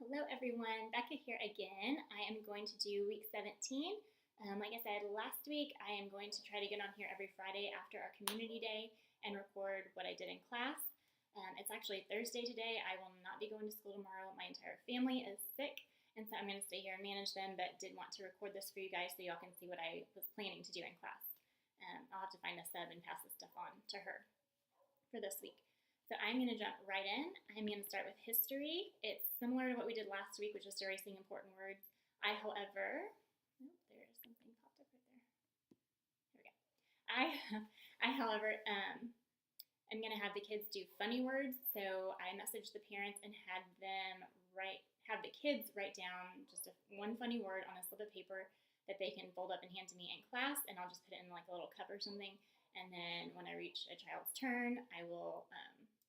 Hello everyone, Becca here again. I am going to do week 17. Like I said last week, I am going to try to get on here every Friday after our community day and record what I did in class. It's actually Thursday today. I will not be going to school tomorrow. My entire family is sick, and so I'm going to stay here and manage them, but did want to record this for you guys so y'all can see what I was planning to do in class. I'll have to find a sub and pass this stuff on to her for this week. So I'm going to jump right in. I'm going to start with history. It's similar to what we did last week, which is erasing important words. However, there's something popped up right there. Here we go. However, I'm going to have the kids do funny words. So I messaged the parents and have the kids write down just one funny word on a slip of paper that they can fold up and hand to me in class, and I'll just put it in like a little cup or something. And then when I reach a child's turn, I will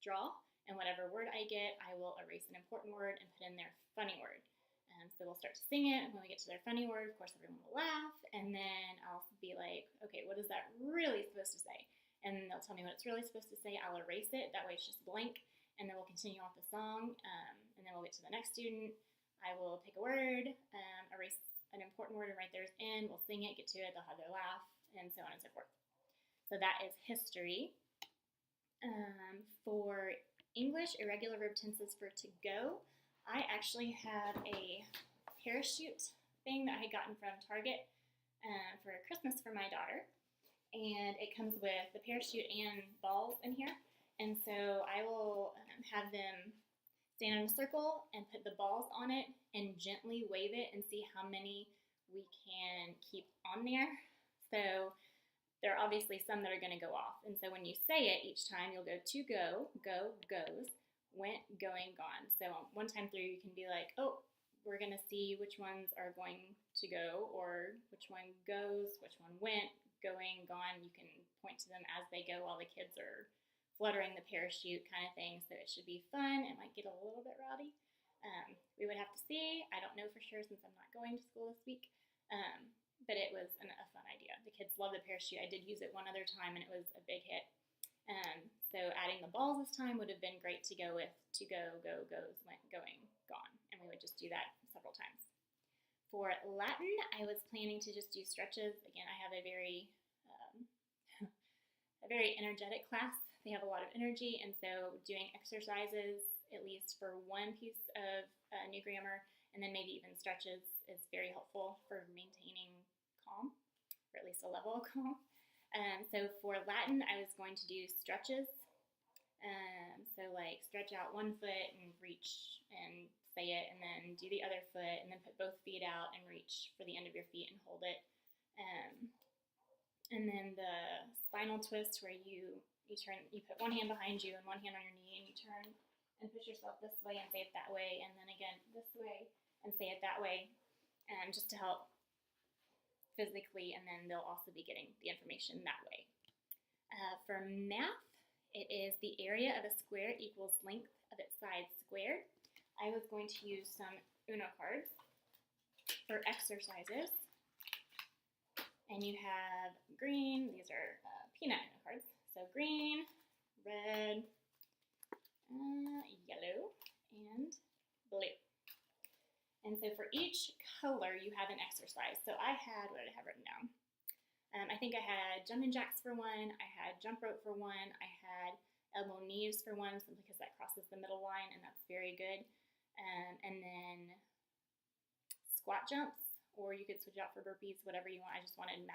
draw, and whatever word I get, I will erase an important word and put in their funny word. So we'll start to sing it, and when we get to their funny word, of course, everyone will laugh, and then I'll be like, okay, what is that really supposed to say? And they'll tell me what it's really supposed to say. I'll erase it. That way it's just blank, and then we'll continue off the song, and then we'll get to the next student. I will pick a word, erase an important word and write theirs in. We'll sing it, get to it, they'll have their laugh, and so on and so forth. So that is history. For English, irregular verb tenses for to go, I actually have a parachute thing that I had gotten from Target for Christmas for my daughter. And it comes with the parachute and balls in here. And so I will have them stand in a circle and put the balls on it and gently wave it and see how many we can keep on there. So there are obviously some that are going to go off. And so when you say it each time, you'll go to go, goes, went, going, gone. So one time through, you can be like, oh, we're going to see which ones are going to go, or which one goes, which one went, going, gone. You can point to them as they go while the kids are fluttering the parachute kind of thing. So it should be fun. It might get a little bit rowdy. We would have to see. I don't know for sure since I'm not going to school this week. But it was a fun idea. The kids love the parachute. I did use it one other time, and it was a big hit. So adding the balls this time would have been great to go with to go, goes, went, going, gone. And we would just do that several times. For Latin, I was planning to just do stretches. Again, I have a very energetic class. They have a lot of energy, and so doing exercises, at least for one piece of new grammar, and then maybe even stretches is very helpful for maintaining calm, or at least a level of calm. So for Latin, I was going to do stretches. So like stretch out one foot and reach and say it, and then do the other foot, and then put both feet out and reach for the end of your feet and hold it. And then the spinal twist, where you put one hand behind you and one hand on your knee, and you turn and push yourself this way and say it that way, and then again this way and say it that way, just to help physically, and then they'll also be getting the information that way. For math, it is the area of a square equals length of its sides squared. I was going to use some Uno cards for exercises, and you have green. These are peanut Uno cards. So green, red, yellow, and blue. And so for each color, you have an exercise. So I had, what did I have written down? I think I had jumping jacks for one. I had jump rope for one. I had elbow knees for one, simply because that crosses the middle line, and that's very good. And then squat jumps, or you could switch out for burpees, whatever you want. I just wanted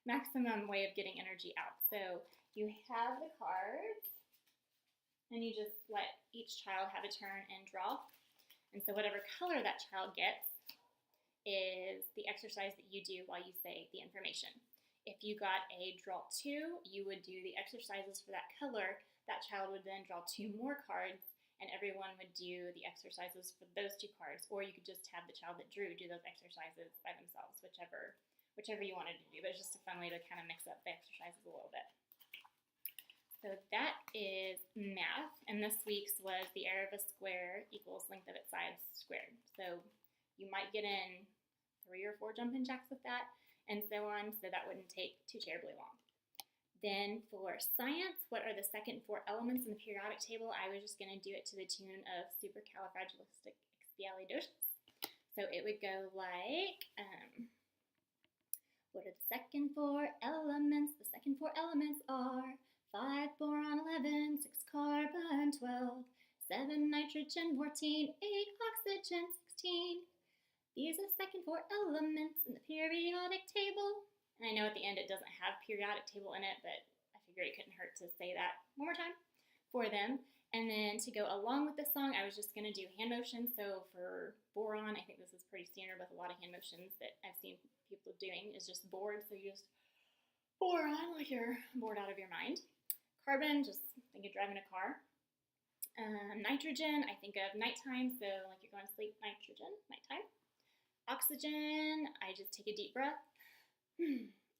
maximum way of getting energy out. So you have the cards, and you just let each child have a turn and draw. And so whatever color that child gets is the exercise that you do while you say the information. If you got a draw 2, you would do the exercises for that color. That child would then draw 2 more cards, and everyone would do the exercises for those 2 cards. Or you could just have the child that drew do those exercises by themselves, whichever you wanted to do. But it's just a fun way to kind of mix up the exercises a little bit. So that is math, and this week's was the area of a square equals length of its sides squared. So you might get in 3 or 4 jumping jacks with that, and so on, so that wouldn't take too terribly long. Then for science, what are the second 4 elements in the periodic table? I was just going to do it to the tune of supercalifragilisticexpialidocious. So it would go like, what are the second 4 elements? The second 4 elements are 5 boron, 11, 6 carbon, 12, 7 nitrogen, 14, 8 oxygen, 16. These are the second 4 elements in the periodic table. And I know at the end it doesn't have periodic table in it, but I figured it couldn't hurt to say that one more time for them. And then to go along with the song, I was just going to do hand motions. So for boron, I think this is pretty standard with a lot of hand motions that I've seen people doing, is just bored. So you just boron like you're bored out of your mind. Carbon, just think of driving a car. Nitrogen, I think of nighttime, so like you're going to sleep, nitrogen, nighttime. Oxygen, I just take a deep breath.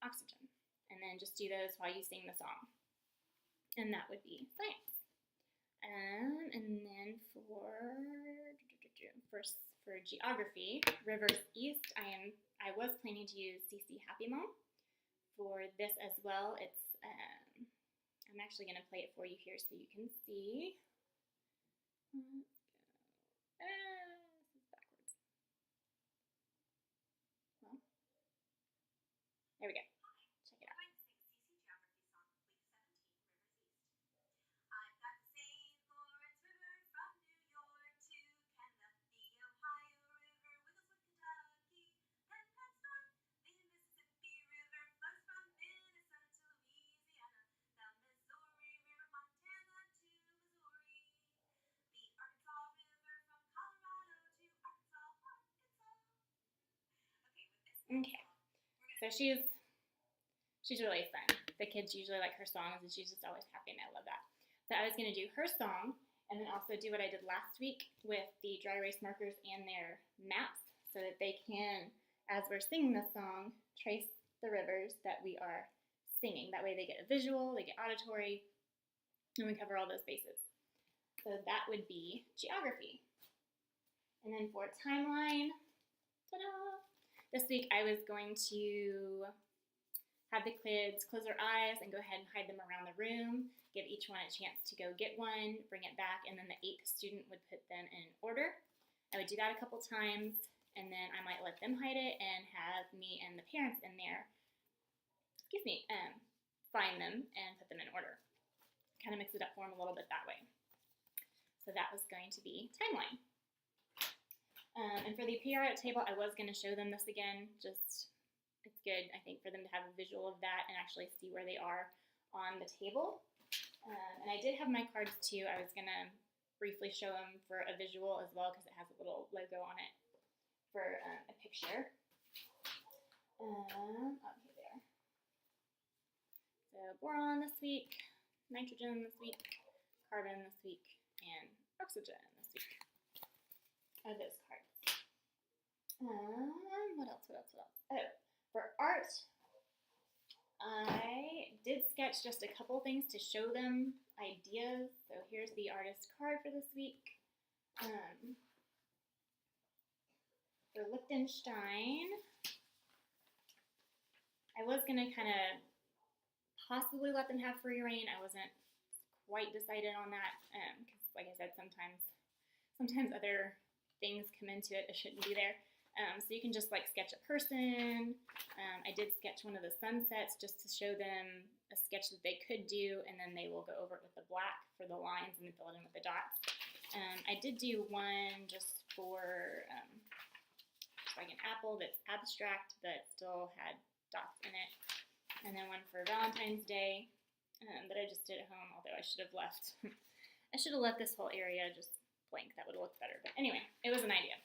Oxygen. And then just do those while you sing the song. And that would be science. And then for geography, rivers east, I was planning to use CC Happy Mom. For this as well, it's I'm actually going to play it for you here so you can see. This is backwards. Well, there we go. Check it out. Okay, so she's really fun. The kids usually like her songs, and she's just always happy, and I love that. So I was going to do her song, and then also do what I did last week with the dry erase markers and their maps, so that they can, as we're singing the song, trace the rivers that we are singing. That way they get a visual, they get auditory, and we cover all those bases. So that would be geography. And then for timeline, ta-da! This week I was going to have the kids close their eyes and go ahead and hide them around the room, give each one a chance to go get one, bring it back, and then the 8th student would put them in order. I would do that a couple times, and then I might let them hide it and have me and the parents in there, find them and put them in order. Kind of mix it up for them a little bit that way. So that was going to be timeline. And for the periodic table, I was going to show them this again. Just, it's good, I think, for them to have a visual of that and actually see where they are on the table. And I did have my cards too. I was going to briefly show them for a visual as well, because it has a little logo on it for a picture. Okay, there. So boron this week, nitrogen this week, carbon this week, and oxygen this week are those cards. What else? Oh, for art, I did sketch just a couple things to show them ideas. So here's the artist card for this week. For Liechtenstein, I was going to kind of possibly let them have free reign. I wasn't quite decided on that because, like I said, sometimes other things come into it that shouldn't be there. So you can just like sketch a person. I did sketch one of the sunsets just to show them a sketch that they could do, and then they will go over it with the black for the lines and then fill it in with the dots. I did do one just for like an apple that's abstract but still had dots in it, and then one for Valentine's Day that I just did at home, although I should have left this whole area just blank. That would have looked better. But anyway, it was an idea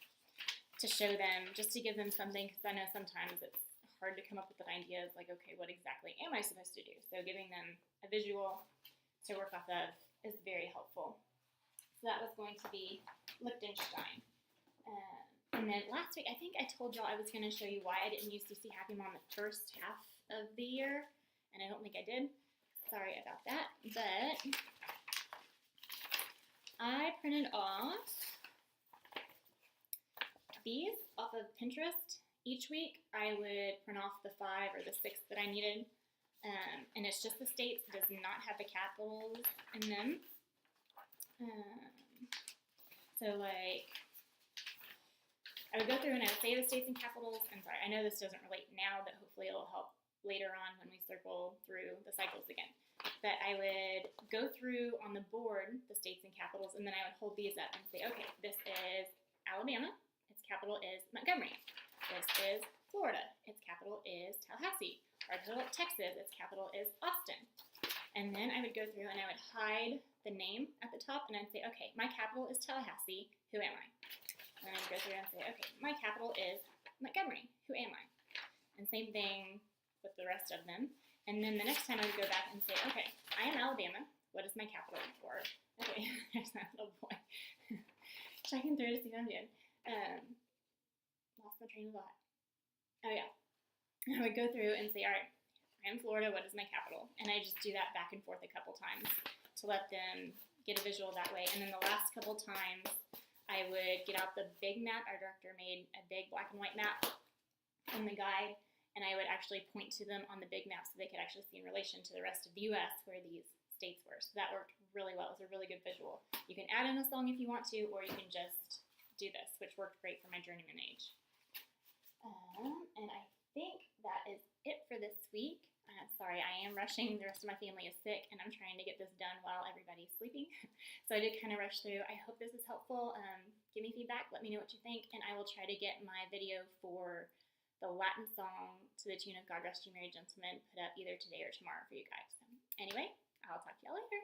to show them, just to give them something, because I know sometimes it's hard to come up with an idea. It's like, okay, what exactly am I supposed to do? So giving them a visual to work off of is very helpful. So that was going to be Liechtenstein. And then last week, I think I told y'all I was going to show you why I didn't use CC Happy Mom the first half of the year, and I don't think I did. Sorry about that, but I printed off these off of Pinterest. Each week I would print off the 5 or the 6 that I needed. And it's just the states, does not have the capitals in them. So like, I would go through and I would say the states and capitals. I'm sorry, I know this doesn't relate now, but hopefully it'll help later on when we circle through the cycles again. But I would go through on the board the states and capitals, and then I would hold these up and say, okay, this is Alabama, its capital is Montgomery. This is Florida, its capital is Tallahassee. Or Texas, its capital is Austin. And then I would go through and I would hide the name at the top, and I'd say, okay, my capital is Tallahassee, who am I? And then I'd go through and say, okay, my capital is Montgomery, who am I? And same thing with the rest of them. And then the next time I would go back and say, okay, I am Alabama, what is my capital? Or, okay, there's that little boy checking through to see what I'm doing. Lost my train of thought. Oh yeah, I would go through and say, all right, I am Florida, what is my capital? And I just do that back and forth a couple times to let them get a visual that way. And then the last couple times, I would get out the big map. Our director made a big black and white map in the guide, and I would actually point to them on the big map so they could actually see in relation to the rest of the U.S. where these states were. So that worked really well. It was a really good visual. You can add in a song if you want to, or you can just do this, which worked great for my journeyman age. And I think that is it for this week. Sorry, I am rushing. The rest of my family is sick, and I'm trying to get this done while everybody's sleeping. So I did kind of rush through. I hope this is helpful. Give me feedback. Let me know what you think, and I will try to get my video for the Latin song to the tune of God Rest You Merry Gentlemen put up either today or tomorrow for you guys. So anyway, I'll talk to y'all later.